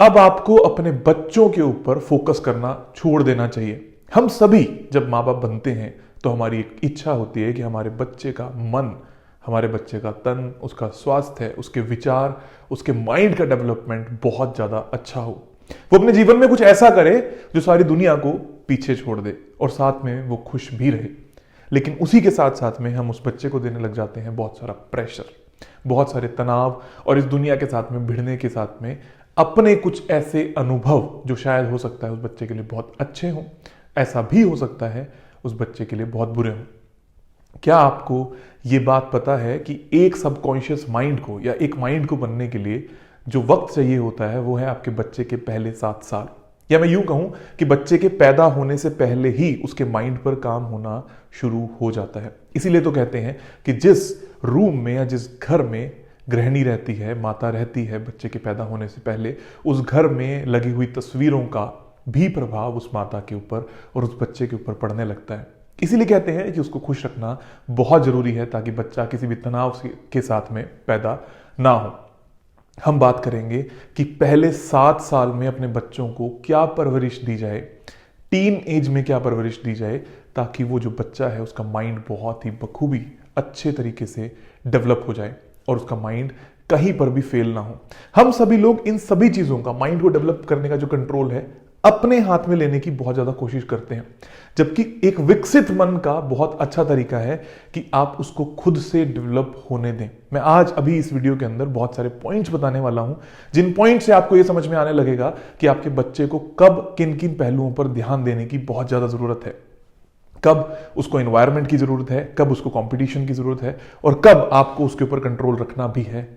अब आपको अपने बच्चों के ऊपर फोकस करना छोड़ देना चाहिए। हम सभी जब माँ बाप बनते हैं तो हमारी एक इच्छा होती है कि हमारे बच्चे का मन, हमारे बच्चे का तन, उसका स्वास्थ्य, उसके विचार, उसके माइंड का डेवलपमेंट बहुत ज़्यादा अच्छा हो। वो अपने जीवन में कुछ ऐसा करे जो सारी दुनिया को पीछे छोड़ दे और साथ में वो खुश भी रहे। लेकिन उसी के साथ साथ में हम उस बच्चे को देने लग जाते हैं बहुत सारा प्रेशर, बहुत सारे तनाव, और इस दुनिया के साथ में भिड़ने के साथ में अपने कुछ ऐसे अनुभव जो शायद हो सकता है उस बच्चे के लिए बहुत अच्छे हों, ऐसा भी हो सकता है उस बच्चे के लिए बहुत बुरे हों। क्या आपको ये बात पता है कि एक सबकॉन्शियस माइंड को या एक माइंड को बनने के लिए जो वक्त चाहिए होता है वो है आपके बच्चे के पहले 7 साल, या मैं यूं कहूं कि बच्चे के पैदा होने से पहले ही उसके माइंड पर काम होना शुरू हो जाता है। इसीलिए तो कहते हैं कि जिस रूम में या जिस घर में गृहिणी रहती है, माता रहती है बच्चे के पैदा होने से पहले, उस घर में लगी हुई तस्वीरों का भी प्रभाव उस माता के ऊपर और उस बच्चे के ऊपर पड़ने लगता है। इसीलिए कहते हैं कि उसको खुश रखना बहुत जरूरी है ताकि बच्चा किसी भी तनाव के साथ में पैदा ना हो। हम बात करेंगे कि पहले 7 साल में अपने बच्चों को क्या परवरिश दी जाए, टीन एज में क्या परवरिश दी जाए, ताकि वो जो बच्चा है उसका माइंड बहुत ही बखूबी अच्छे तरीके से डेवलप हो जाए और उसका माइंड कहीं पर भी फेल ना हो। हम सभी लोग इन सभी चीजों का, माइंड को डेवलप करने का जो कंट्रोल है, अपने हाथ में लेने की बहुत ज्यादा कोशिश करते हैं, जबकि एक विकसित मन का बहुत अच्छा तरीका है कि आप उसको खुद से डेवलप होने दें। मैं आज अभी इस वीडियो के अंदर बहुत सारे पॉइंट्स बताने वाला हूं, जिन पॉइंट से आपको यह समझ में आने लगेगा कि आपके बच्चे को कब किन किन पहलुओं पर ध्यान देने की बहुत ज्यादा जरूरत है, कब उसको एनवायरनमेंट की जरूरत है, कब उसको कंपटीशन की जरूरत है, और कब आपको उसके ऊपर कंट्रोल रखना भी है,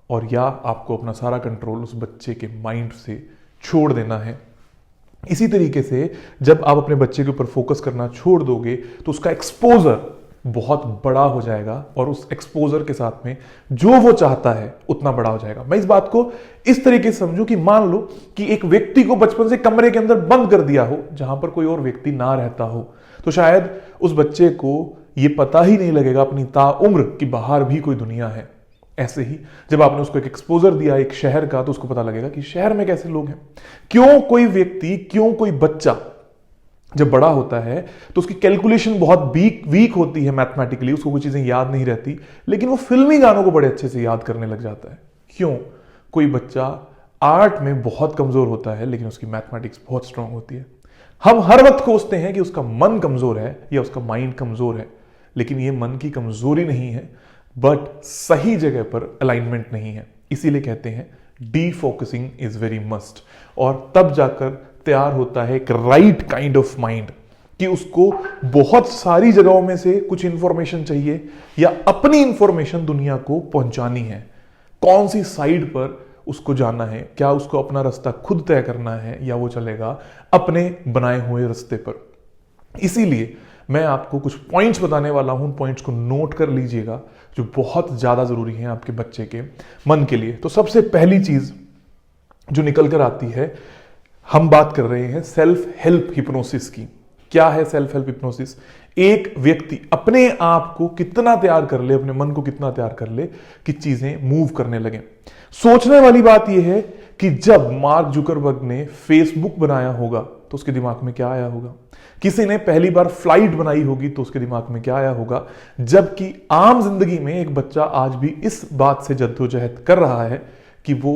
और या आपको अपना सारा कंट्रोल उस बच्चे के माइंड से छोड़ देना है। इसी तरीके से जब आप अपने बच्चे के ऊपर फोकस करना छोड़ दोगे तो उसका एक्सपोजर बहुत बड़ा हो जाएगा और उस एक्सपोजर के साथ में जो वो चाहता है उतना बड़ा हो जाएगा। मैं इस बात को इस तरीके से समझूं कि मान लो कि एक व्यक्ति को बचपन से कमरे के अंदर बंद कर दिया हो जहां पर कोई और व्यक्ति ना रहता हो, तो शायद उस बच्चे को यह पता ही नहीं लगेगा अपनी ताउम्र कि बाहर भी कोई दुनिया है। ऐसे ही जब आपने उसको एक एक्सपोजर दिया एक शहर का, तो उसको पता लगेगा कि शहर में कैसे लोग हैं। क्यों कोई व्यक्ति, क्यों कोई बच्चा जब बड़ा होता है तो उसकी कैलकुलेशन बहुत वीक होती है मैथमेटिकली, उसको कोई चीजें याद नहीं रहती, लेकिन वो फिल्मी गानों को बड़े अच्छे से याद करने लग जाता है। क्यों कोई बच्चा आर्ट में बहुत कमजोर होता है लेकिन उसकी मैथमेटिक्स बहुत स्ट्रांग होती है। हम हर वक्त सोचते हैं कि उसका मन कमजोर है या उसका माइंड कमजोर है, लेकिन ये मन की कमजोरी नहीं है, बट सही जगह पर अलाइनमेंट नहीं है। इसीलिए कहते हैं डीफोकसिंग इज वेरी मस्ट, और तब जाकर तैयार होता है एक राइट काइंड ऑफ माइंड कि उसको बहुत सारी जगहों में से कुछ इंफॉर्मेशन चाहिए या अपनी इंफॉर्मेशन दुनिया को पहुंचानी है। कौन सी साइड पर उसको जाना है, क्या उसको अपना रास्ता खुद तय करना है या वो चलेगा अपने बनाए हुए रास्ते पर। इसीलिए मैं आपको कुछ पॉइंट्स बताने वाला हूं, पॉइंट्स को नोट कर लीजिएगा जो बहुत ज्यादा जरूरी है आपके बच्चे के मन के लिए। तो सबसे पहली चीज जो निकल कर आती है, हम बात कर रहे हैं सेल्फ हेल्प हिप्नोसिस की। क्या है सेल्फ हेल्प हिप्नोसिस? एक व्यक्ति अपने आप को कितना तैयार कर ले, अपने मन को कितना तैयार कर ले कि चीजें मूव करने लगे। सोचने वाली बात यह है कि जब मार्क जुकरबर्ग ने फेसबुक बनाया होगा तो उसके दिमाग में क्या आया होगा, किसी ने पहली बार फ्लाइट बनाई होगी तो उसके दिमाग में क्या आया होगा, जबकि आम जिंदगी में एक बच्चा आज भी इस बात से जद्दोजहद कर रहा है कि वो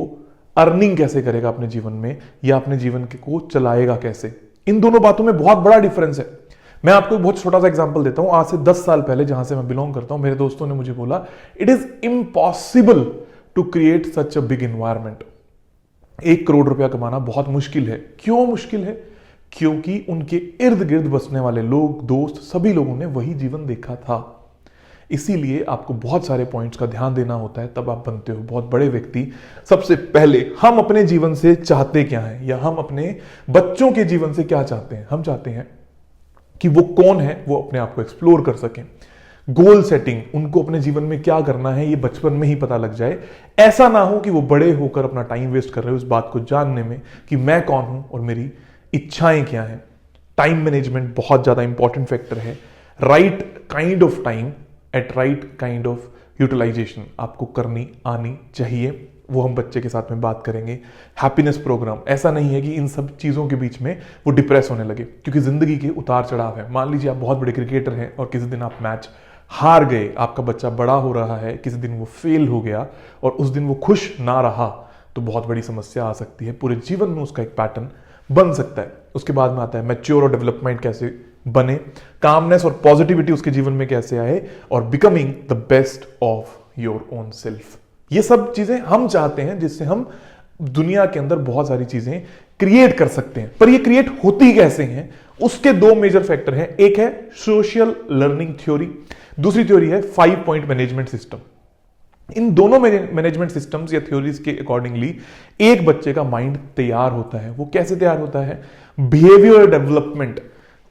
अर्निंग कैसे करेगा अपने जीवन में या अपने जीवन को चलाएगा कैसे। इन दोनों बातों में बहुत बड़ा डिफरेंस है। मैं आपको एक बहुत छोटा सा एग्जांपल देता हूं। आज से 10 साल पहले जहां से मैं बिलोंग करता हूं, मेरे दोस्तों ने मुझे बोला it is impossible to create such a big environment. 1 crore रुपया कमाना बहुत मुश्किल है। क्यों मुश्किल है? क्योंकि उनके इर्द गिर्द बसने वाले लोग, दोस्त, सभी लोगों ने वही जीवन देखा था। इसीलिए आपको बहुत सारे पॉइंट्स का ध्यान देना होता है, तब आप बनते हो बहुत बड़े व्यक्ति। सबसे पहले हम अपने जीवन से चाहते क्या है, या हम अपने बच्चों के जीवन से क्या चाहते हैं? हम चाहते हैं कि वो कौन है वो अपने आप को एक्सप्लोर कर सकें। गोल सेटिंग, उनको अपने जीवन में क्या करना है ये बचपन में ही पता लग जाए। ऐसा ना हो कि वो बड़े होकर अपना टाइम वेस्ट कर रहे हो इस बात को जानने में कि मैं कौन हूं और मेरी इच्छाएं क्या हैं। टाइम मैनेजमेंट बहुत ज्यादा इंपॉर्टेंट फैक्टर है। Right kind of time at right kind of utilisation आपको करनी आनी चाहिए। वो हम बच्चे के साथ में बात करेंगे। हैप्पीनेस प्रोग्राम, ऐसा नहीं है कि इन सब चीज़ों के बीच में वो डिप्रेस होने लगे, क्योंकि ज़िंदगी के उतार चढ़ाव है। मान लीजिए आप बहुत बड़े क्रिकेटर हैं और किसी दिन आप मैच हार गए, आपका बच्चा बड़ा हो रहा है, किसी दिन वो फेल हो गया और उस दिन वो खुश ना रहा, तो बहुत बड़ी समस्या आ सकती है। पूरे जीवन में उसका एक पैटर्न बन सकता है। उसके बाद में आता है मैच्योर और डेवलपमेंट कैसे बने, कामनेस और पॉजिटिविटी उसके जीवन में कैसे आए, और becoming the best of your own self. ये सब चीजें हम चाहते हैं जिससे हम दुनिया के अंदर बहुत सारी चीजें क्रिएट कर सकते हैं। पर ये क्रिएट होती कैसे हैं, उसके दो मेजर फैक्टर हैं। एक है सोशल लर्निंग थ्योरी, दूसरी थ्योरी है 5 पॉइंट मैनेजमेंट सिस्टम। इन दोनों मैनेजमेंट सिस्टम्स या थ्योरीज के अकॉर्डिंगली एक बच्चे का माइंड तैयार होता है। वो कैसे तैयार होता है? बिहेवियर डेवलपमेंट,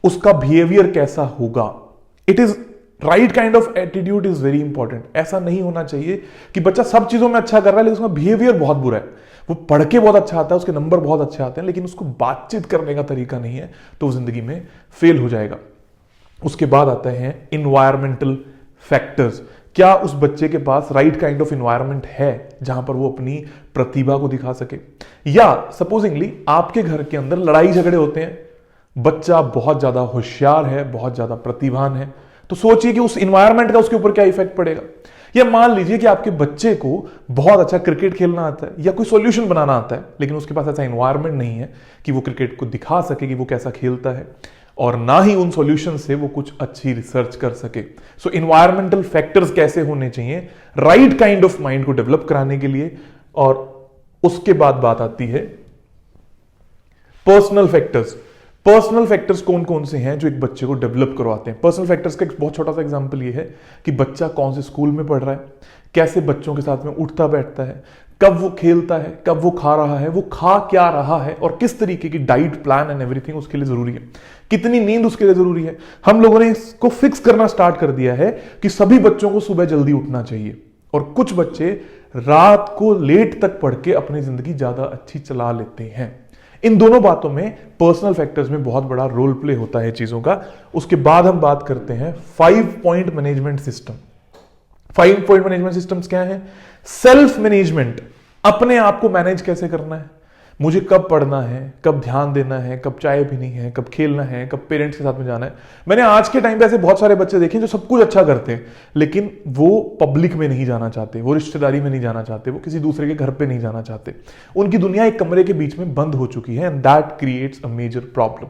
उसका बिहेवियर कैसा होगा। It is right kind of attitude is very important. ऐसा नहीं होना चाहिए कि बच्चा सब चीजों में अच्छा कर रहा है लेकिन उसका बिहेवियर बहुत बुरा है। वो पढ़ के बहुत अच्छा आता है, उसके नंबर बहुत अच्छे आते हैं, लेकिन उसको बातचीत करने का तरीका नहीं है, तो वो जिंदगी में फेल हो जाएगा। उसके बाद आता है इन्वायरमेंटल फैक्टर्स। क्या उस बच्चे के पास राइट काइंड ऑफ इन्वायरमेंट है जहां पर वो अपनी प्रतिभा को दिखा सके। या सपोजिंगली आपके घर के अंदर लड़ाई झगड़े होते हैं, बच्चा बहुत ज्यादा होशियार है, बहुत ज्यादा प्रतिभान है, तो सोचिए कि उस इन्वायरमेंट का उसके ऊपर क्या इफेक्ट पड़ेगा। या मान लीजिए कि आपके बच्चे को बहुत अच्छा क्रिकेट खेलना आता है या कोई सॉल्यूशन बनाना आता है, लेकिन उसके पास ऐसा इन्वायरमेंट नहीं है कि वो क्रिकेट को दिखा सके कि वो कैसा खेलता है, और ना ही उन सॉल्यूशन से वो कुछ अच्छी रिसर्च कर सके। सो इन्वायरमेंटल फैक्टर्स कैसे होने चाहिए राइट काइंड ऑफ माइंड को डेवलप कराने के लिए। और उसके बाद बात आती है पर्सनल फैक्टर्स। पर्सनल फैक्टर्स कौन कौन से हैं जो एक बच्चे को डेवलप करवाते हैं? पर्सनल फैक्टर्स का एक बहुत छोटा सा एग्जांपल ये है कि बच्चा कौन से स्कूल में पढ़ रहा है, कैसे बच्चों के साथ में उठता बैठता है, कब वो खेलता है, कब वो खा रहा है, वो खा क्या रहा है, और किस तरीके की डाइट प्लान एंड एवरीथिंग उसके लिए जरूरी है, कितनी नींद उसके लिए जरूरी है। हम लोगों ने इसको फिक्स करना स्टार्ट कर दिया है कि सभी बच्चों को सुबह जल्दी उठना चाहिए, और कुछ बच्चे रात को लेट तक पढ़ के अपनी जिंदगी ज्यादा अच्छी चला लेते हैं। इन दोनों बातों में पर्सनल फैक्टर्स में बहुत बड़ा रोल प्ले होता है चीजों का। उसके बाद हम बात करते हैं 5 point management system. 5 point management systems क्या है? सेल्फ मैनेजमेंट, अपने आप को मैनेज कैसे करना है, मुझे कब पढ़ना है, कब ध्यान देना है, कब चाय पीनी है, कब खेलना है, कब पेरेंट्स के साथ में जाना है। मैंने आज के टाइम पे ऐसे बहुत सारे बच्चे देखे जो सब कुछ अच्छा करते हैं, लेकिन वो पब्लिक में नहीं जाना चाहते, वो रिश्तेदारी में नहीं जाना चाहते, वो किसी दूसरे के घर पे नहीं जाना चाहते। उनकी दुनिया एक कमरे के बीच में बंद हो चुकी है, and that creates a major problem.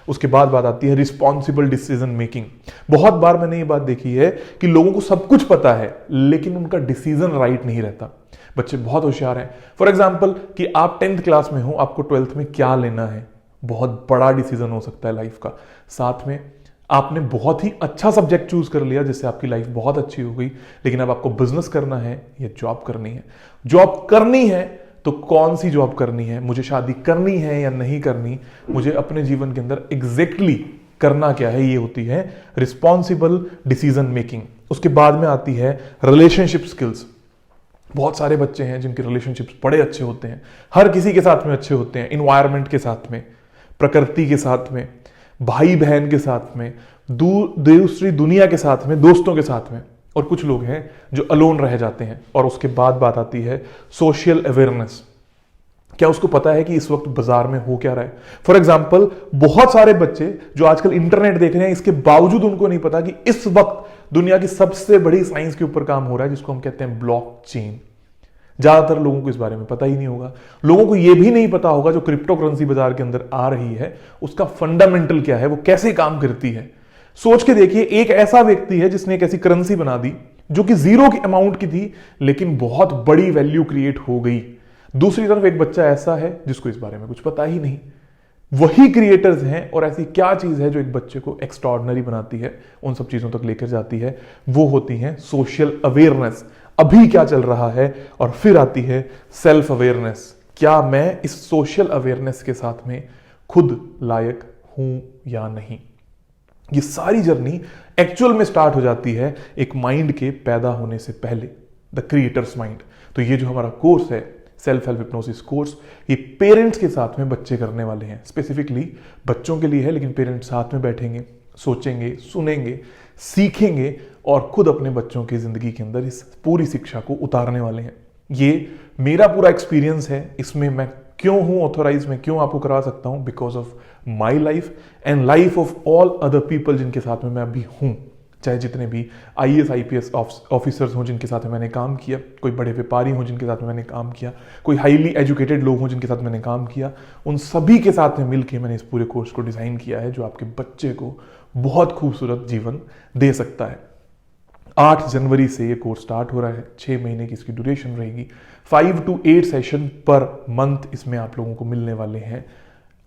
उसके बाद बात आती है रिस्पॉन्सिबल डिसीजन मेकिंग। बहुत बार मैंने ये बात देखी है कि लोगों को सब कुछ पता है लेकिन उनका डिसीजन राइट नहीं रहता। बच्चे बहुत होशियार हैं, फॉर एग्जाम्पल कि आप 10th क्लास में हो, आपको 12th में क्या लेना है, बहुत बड़ा डिसीजन हो सकता है लाइफ का। साथ में आपने बहुत ही अच्छा सब्जेक्ट चूज कर लिया जिससे आपकी लाइफ बहुत अच्छी हो गई, लेकिन अब आपको बिजनेस करना है या जॉब करनी है। जॉब करनी है तो कौन सी जॉब करनी है, मुझे शादी करनी है या नहीं करनी, मुझे अपने जीवन के अंदर एग्जैक्टली करना क्या है, ये होती है रिस्पॉन्सिबल डिसीजन मेकिंग। उसके बाद में आती है रिलेशनशिप स्किल्स। बहुत सारे बच्चे हैं जिनके रिलेशनशिप्स बड़े अच्छे होते हैं, हर किसी के साथ में अच्छे होते हैं, इन्वायरमेंट के साथ में, प्रकृति के साथ में, भाई बहन के साथ में, दूसरी दुनिया के साथ में, दोस्तों के साथ में। और कुछ लोग हैं जो अलोन रह जाते हैं। और उसके बाद बात आती है सोशल अवेयरनेस। क्या उसको पता है कि इस वक्त बाजार में हो क्या रहा है? फॉर एग्जाम्पल बहुत सारे बच्चे जो आजकल इंटरनेट देख रहे हैं, इसके बावजूद उनको नहीं पता कि इस वक्त दुनिया की सबसे बड़ी साइंस के ऊपर काम हो रहा है जिसको हम कहते हैं ब्लॉकचेन। ज्यादातर लोगों को इस बारे में पता ही नहीं होगा। लोगों को यह भी नहीं पता होगा जो क्रिप्टो करेंसी बाजार के अंदर आ रही है उसका फंडामेंटल क्या है, वो कैसे काम करती है। सोच के देखिए, एक ऐसा व्यक्ति है जिसने एक ऐसी करेंसी बना दी जो कि 0 की अमाउंट की थी लेकिन बहुत बड़ी वैल्यू क्रिएट हो गई। दूसरी तरफ एक बच्चा ऐसा है जिसको इस बारे में कुछ पता ही नहीं। वही क्रिएटर्स हैं, और ऐसी क्या चीज है जो एक बच्चे को एक्स्ट्राऑर्डिनरी बनाती है, उन सब चीजों तक लेकर जाती है, वो होती है सोशल अवेयरनेस, अभी क्या चल रहा है। और फिर आती है सेल्फ अवेयरनेस, क्या मैं इस सोशल अवेयरनेस के साथ में खुद लायक हूं या नहीं। ये सारी जर्नी एक्चुअल में स्टार्ट हो जाती है एक माइंड के पैदा होने से पहले, द क्रिएटर्स माइंड। तो ये जो हमारा कोर्स है सेल्फ हेल्प हिप्नोसिस कोर्स, ये पेरेंट्स के साथ में बच्चे करने वाले हैं, स्पेसिफिकली बच्चों के लिए है, लेकिन पेरेंट्स साथ में बैठेंगे, सोचेंगे, सुनेंगे, सीखेंगे और खुद अपने बच्चों की जिंदगी के अंदर इस पूरी शिक्षा को उतारने वाले हैं। ये मेरा पूरा एक्सपीरियंस है, इसमें मैं क्यों हूं ऑथोराइज, मैं क्यों आपको करा सकता हूं, because of my life and life of all other people जिनके साथ में मैं अभी हूं। चाहे जितने भी IAS IPS ऑफिसर्स हों जिनके साथ में मैंने काम किया, कोई बड़े व्यापारी हों जिनके साथ में मैंने काम किया, कोई हाईली एजुकेटेड लोग हों जिनके साथ मैंने काम किया, उन सभी के साथ में मिलकर मैंने इस पूरे कोर्स को डिज़ाइन किया है जो आपके बच्चे को बहुत खूबसूरत जीवन दे सकता है। 8 जनवरी से ये कोर्स स्टार्ट हो रहा है, 6 महीने की इसकी ड्यूरेशन रहेगी। 5 to 8 सेशन पर मंथ इसमें आप लोगों को मिलने वाले हैं।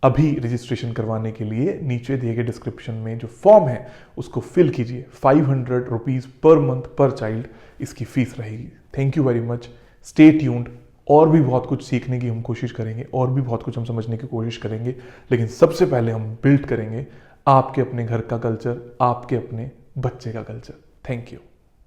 अभी रजिस्ट्रेशन करवाने के लिए नीचे दिए गए डिस्क्रिप्शन में जो फॉर्म है उसको फिल कीजिए। 500 रुपीज पर मंथ पर चाइल्ड इसकी फीस रहेगी। Thank you very much, stay tuned. और भी बहुत कुछ सीखने की हम कोशिश करेंगे, और भी बहुत कुछ हम समझने की कोशिश करेंगे, लेकिन सबसे पहले हम बिल्ड करेंगे आपके अपने घर का कल्चर, आपके अपने बच्चे का कल्चर। Thank you.